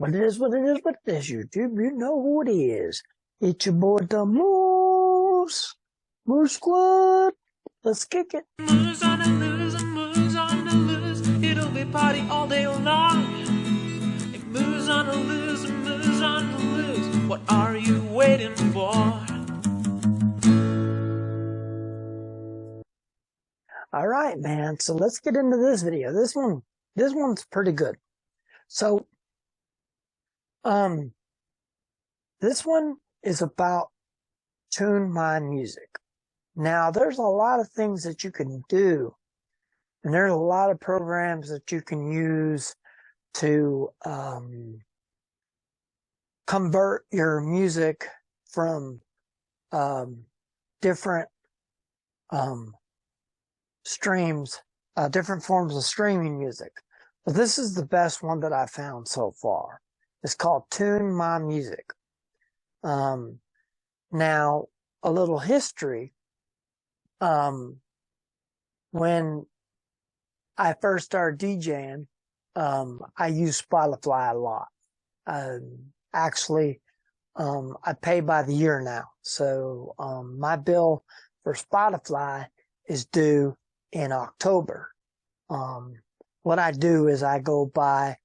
What it is, YouTube. You know who it is. It's your boy, the Moose Squad. Let's kick it. Moose on the loose, moose on the loose. It'll be party all day long. If moose on the loose, moose on the loose. What are you waiting for? All right, man. So let's get into this video. This one's pretty good. So, this one is about tune my music. Now, there's a lot of things that you can do, and there's a lot of programs that you can use to convert your music from different streams, different forms of streaming music. But this is the best one that I found so far. It's called Tune My Music. Now, a little history. When I first started DJing, I used Spotify a lot. Actually, I pay by the year now. So, my bill for Spotify is due in October. What I do is I go buy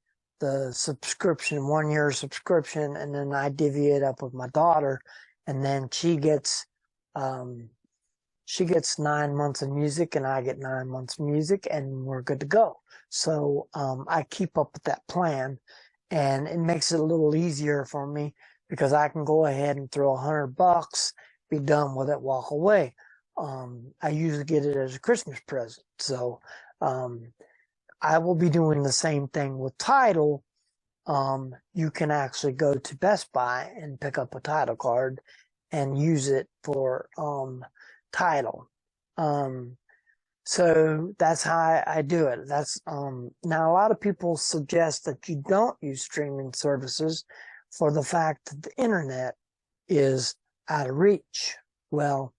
the subscription, 1 year subscription, and then I divvy it up with my daughter, and then she gets 9 months of music and I get 9 months of music, and we're good to go. So, I keep up with that plan, and it makes it a little easier for me because I can go ahead and throw $100, be done with it, walk away. I usually get it as a Christmas present. So, I will be doing the same thing with Tidal. You can actually go to Best Buy and pick up a Tidal card and use it for, Tidal. So that's how I do it. That's, now a lot of people suggest that you don't use streaming services for the fact that the internet is out of reach. Well,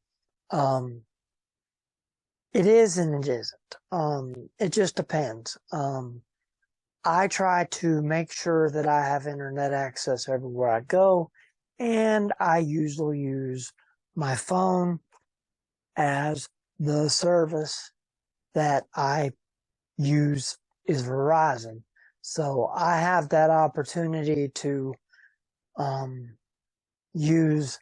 it is and it isn't. It just depends. I try to make sure that I have internet access everywhere I go, and I usually use my phone as the service that I use is Verizon. So I have that opportunity to use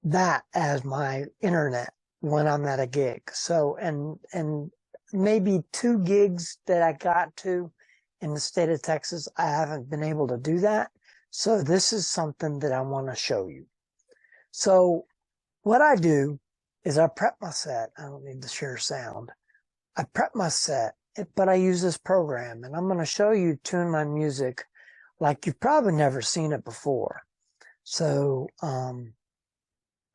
that as my internet when I'm at a gig. So, and maybe 2 gigs that I got to in the state of Texas, I haven't been able to do that. So this is something that I want to show you. So what I do is I prep my set. I don't need to share sound. I prep my set, but I use this program, and I'm going to show you Tune My Music like you've probably never seen it before. So,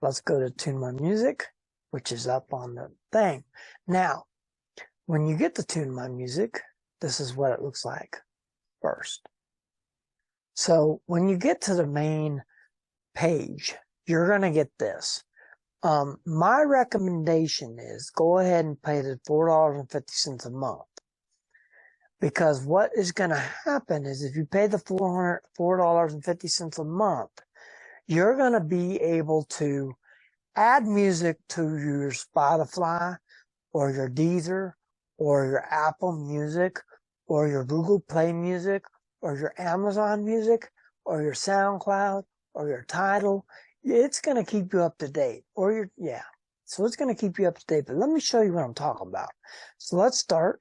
let's go to Tune My Music, which is up on the thing. Now, when you get to Tune My Music, this is what it looks like first. So when you get to the main page, you're going to get this. My recommendation is go ahead and pay the $4.50 a month. Because what is going to happen is if you pay the $4.50 a month, you're going to be able to add music to your Spotify or your Deezer or your Apple Music or your Google Play Music or your Amazon Music or your SoundCloud or your Tidal. It's going to keep you up to date. So it's going to keep you up to date. But let me show you what I'm talking about. So let's start.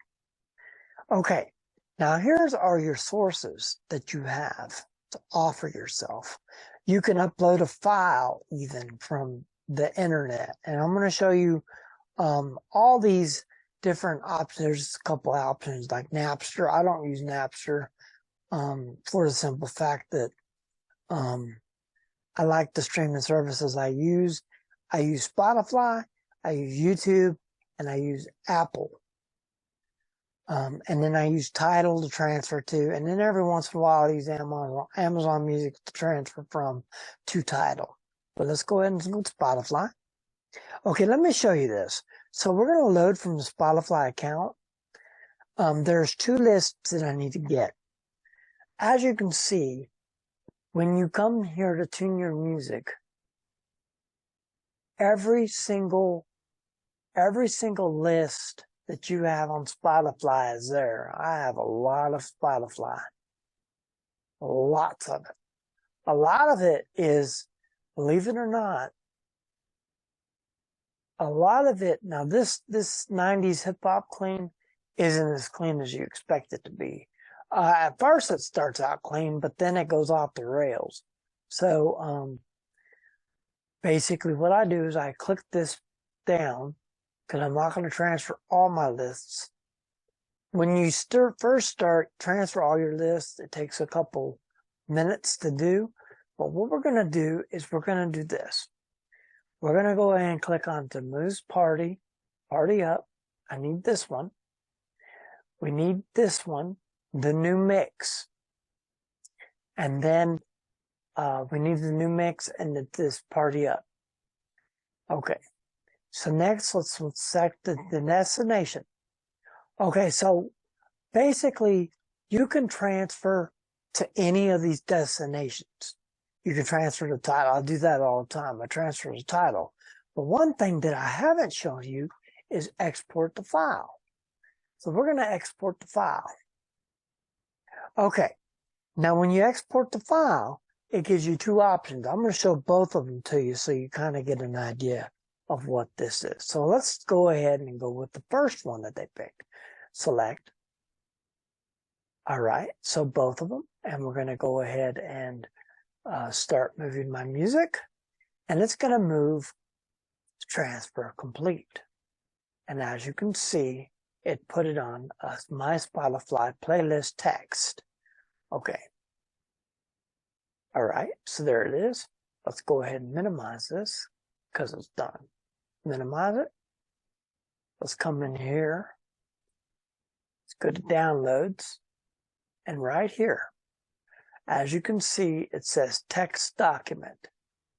Okay. Now here's are your sources that you have to offer yourself. You can upload a file even from the internet. And I'm going to show you all these different options. There's a couple options like Napster. I don't use Napster for the simple fact that I like the streaming services I use. I use Spotify, I use YouTube, and I use Apple. And then I use Tidal to transfer to, and then every once in a while I use Amazon Music to transfer from to Tidal. But let's go ahead and go to Spotify. Okay, let me show you this. So we're going to load from the Spotify account. There's 2 lists that I need to get. as you can see, when you come here to tune your music, every single list that you have on Spotify is there. I have a lot of Spotify. Lots of it. A lot of it is, believe it or not, a lot of it, now this 90s hip hop clean isn't as clean as you expect it to be. At first it starts out clean, but then it goes off the rails. So, basically what I do is I click this down, because I'm not going to transfer all my lists. When you first start, transfer all your lists. It takes a couple minutes to do. But what we're going to do is we're going to do this. We're going to go ahead and click on Damoose Party Up. I need this one. We need this one, the new mix. And then we need the new mix and this Party Up. Okay. So next, let's select the destination. Okay, so basically, you can transfer to any of these destinations. You can transfer the title. I do that all the time. I transfer the title. But one thing that I haven't shown you is export the file. So we're going to export the file. Okay, now when you export the file, it gives you two options. I'm going to show both of them to you so you kind of get an idea of what this is. So let's go ahead and go with the first one that they picked. Select. All right, so both of them. And we're going to go ahead and start moving my music. And it's going to move to transfer complete. And as you can see, it put it on my Spotify playlist text. Okay. All right, so there it is. Let's go ahead and minimize this because it's done. Minimize it. Let's come in here. Let's go to downloads. And right here, as you can see, it says text document.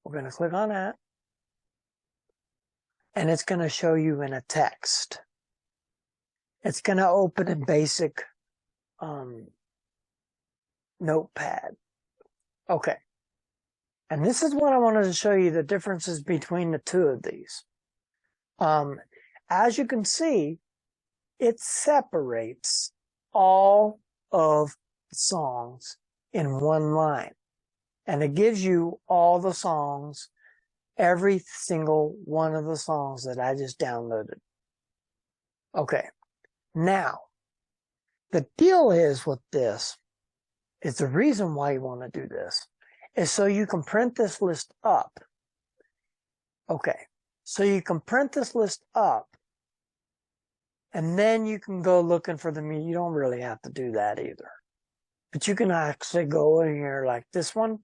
We're going to click on that. And it's going to show you in a text. It's going to open in basic notepad. Okay. And this is what I wanted to show you, the differences between the two of these. As you can see, it separates all of the songs in one line. And it gives you all the songs, every single one of the songs that I just downloaded. Okay. Now, the deal is with this, is the reason why you want to do this, is so you can print this list up. Okay. So you can print this list up, and then you can go looking for the music. You don't really have to do that either. But you can actually go in here like this one.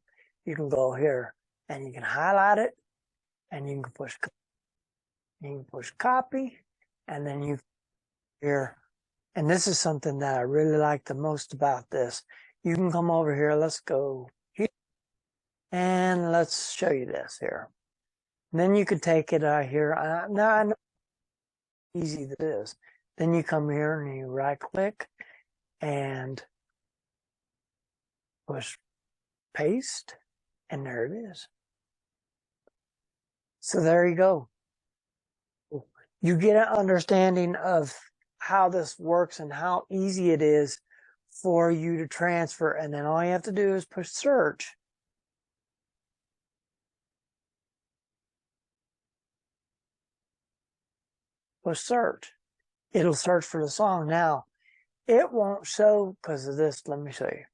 You can go here and you can highlight it, and you can push copy, and then you here. And this is something that I really like the most about this. You can come over here. Let's go here, and let's show you this here. And then you can take it out here. Now I know how easy this is. Then you come here and you right click and push paste, and there it is. So there you go. You get an understanding of how this works and how easy it is for you to transfer. And then all you have to do is push search. Push search. It'll search for the song. Now, it won't show because of this. Let me show you.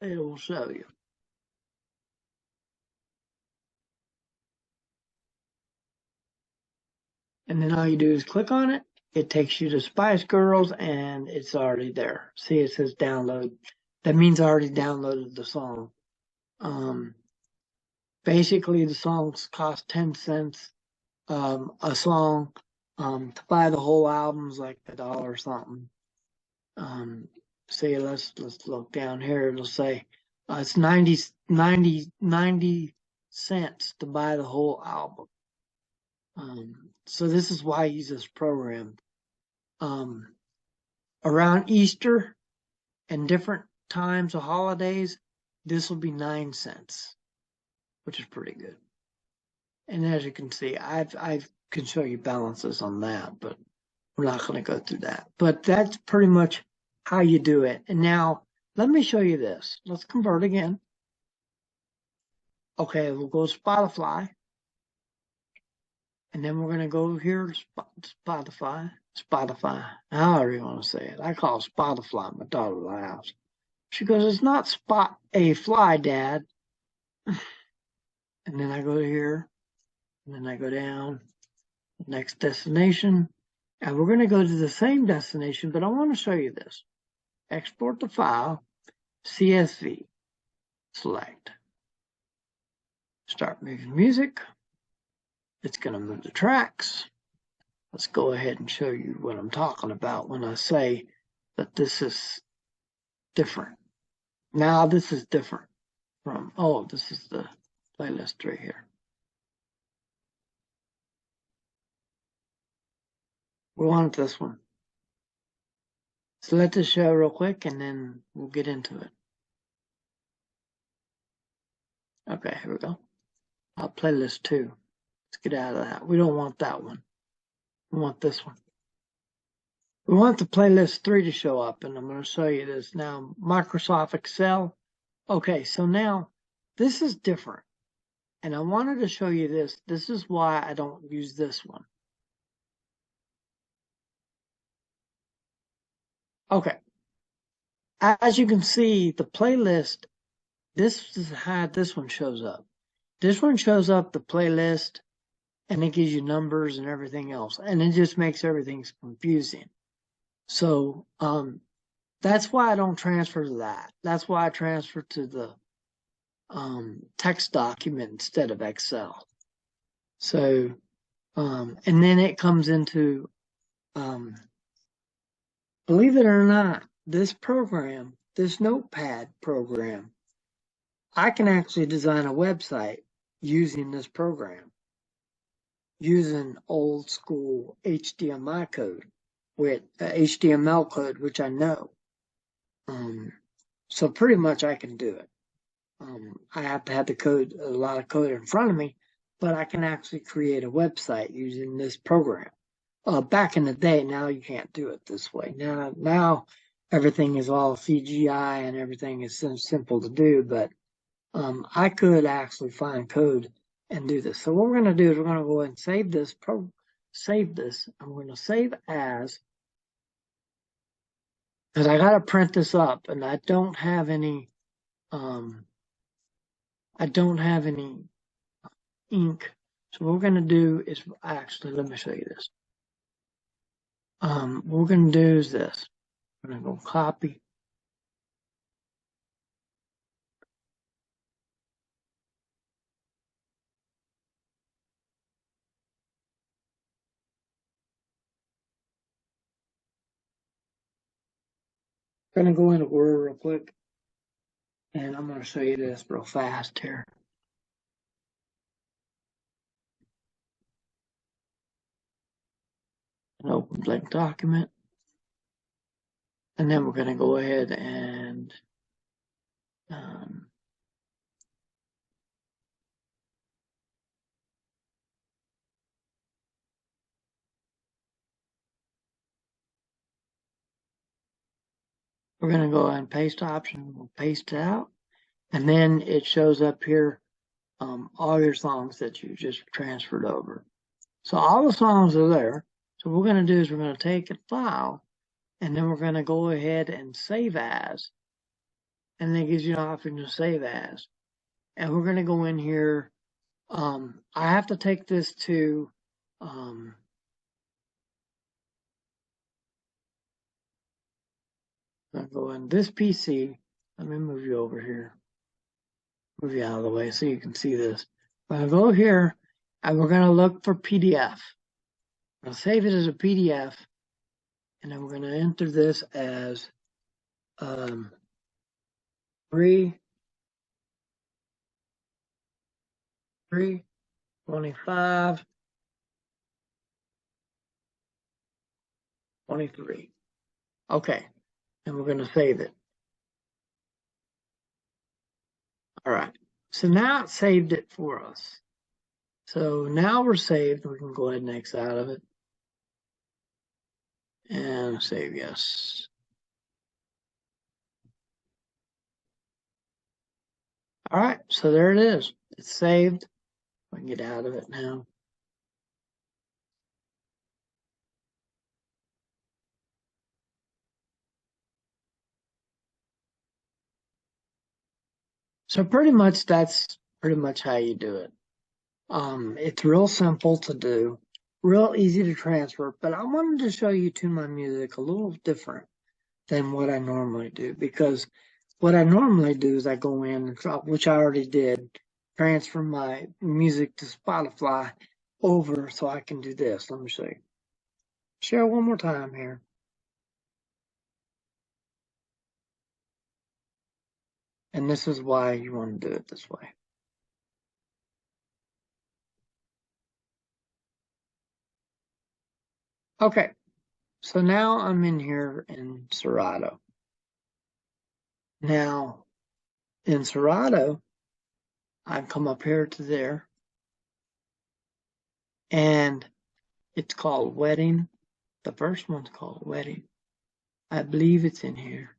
It will show you. And then all you do is click on it. It takes you to Spice Girls, and it's already there. See, it says download. That means I already downloaded the song. Basically, the songs cost 10 cents a song. To buy the whole album's like $1 or something. See, let's look down here. It'll say it's 90 cents to buy the whole album. So this is why I use this program. Around Easter and different times of holidays, this will be 9 cents, which is pretty good. And as you can see, I can show you balances on that, but we're not going to go through that. But that's pretty much how you do it. And now let me show you this. Let's convert again. Okay, we'll go to Spotify. And then we're going to go over here to Spotify, however you want to say it. I call it Spotify. My daughter laughs. She goes, it's not spot a fly, Dad. And then I go to here, and then I go down, next destination. And we're going to go to the same destination, but I want to show you this. Export the file, CSV, select. Start moving music. It's going to move the tracks. Let's go ahead and show you what I'm talking about when I say that this is different. Now this is different from, oh, this is the playlist right here. We want this one. So let this show real quick and then we'll get into it. Okay, here we go. Playlist 2. Let's get out of that. We don't want that one. We want this one. We want the playlist 3 to show up, and I'm going to show you this now. Microsoft Excel. Okay, so now this is different. And I wanted to show you this. This is why I don't use this one. Okay. As you can see, the playlist, this is how this one shows up. This one shows up the playlist, and it gives you numbers and everything else. And it just makes everything confusing. So that's why I don't transfer to that. That's why I transfer to the text document instead of Excel. So, and then it comes into, believe it or not, this program, this notepad program, I can actually design a website using this program, using old school HDMI code with HTML code, which I know. So pretty much I can do it. I have to have the code, a lot of code in front of me, but I can actually create a website using this program. Back in the day, now you can't do it this way. Now everything is all CGI and everything is so simple to do, but I could actually find code and do this. So what we're going to do is we're going to go ahead and save this. I'm going to save as, because I got to print this up, and I don't have any ink. So what we're going to do is, actually, let me show you this. What we're going to do is this. I'm going to go copy. I'm going to go into Word real quick. And I'm going to show you this real fast here. An open blank document. And then we're going to go ahead and we're going to go ahead and paste option. We'll paste it out. And then it shows up here all your songs that you just transferred over. So all the songs are there. So what we're going to do is we're going to take a file and then we're going to go ahead and save as. And then it gives you an option to save as. And we're going to go in here. I have to take this to I'll go in this PC. Let me move you over here. Move you out of the way so you can see this. I'm going to go here and we're going to look for PDF. I'll save it as a PDF. And then we're going to enter this as 3/25 23. Okay, and we're going to save it. All right, so now it saved it for us. So now we're saved. We can go ahead and X out of it. And save yes. All right, so there it is. It's saved. We can get out of it now. So pretty much that's pretty much how you do it. It's real simple to do, real easy to transfer, but I wanted to show you Tune My Music a little different than what I normally do, because what I normally do is I go in and drop, which I already did, transfer my music to Spotify over so I can do this. Let me show you. Share one more time here. And this is why you want to do it this way. Okay, so now I'm in here in Serato. Now, in Serato, I come up here to there, and it's called Wedding. The first one's called Wedding. I believe it's in here.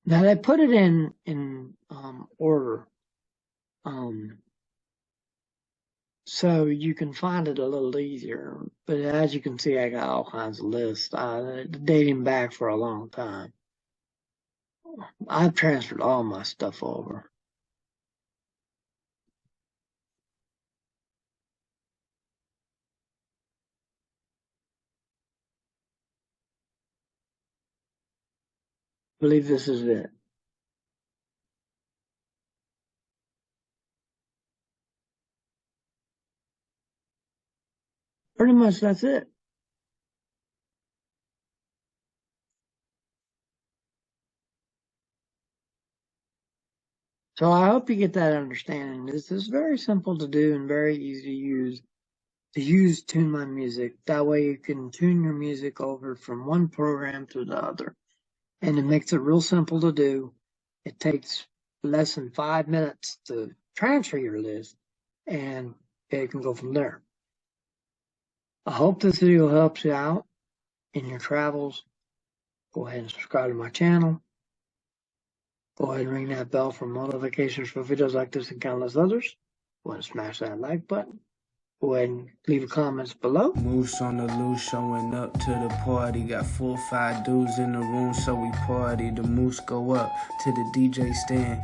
Now they put it in order, so you can find it a little easier. But as you can see, I got all kinds of lists dating back for a long time. I've transferred all my stuff over. I believe this is it. Pretty much that's it. So I hope you get that understanding. This is very simple to do and very easy to use. Tune My Music. That way you can tune your music over from one program to the other. And it makes it real simple to do. It takes less than 5 minutes to transfer your list, and it can go from there. I hope this video helps you out in your travels. Go ahead and subscribe to my channel. Go ahead and ring that bell for notifications for videos like this and countless others. Go ahead and smash that like button. Go ahead and leave comments below. Moose on the loose, showing up to the party. Got 4 or 5 dudes in the room, so we party. The moose go up to the DJ stand.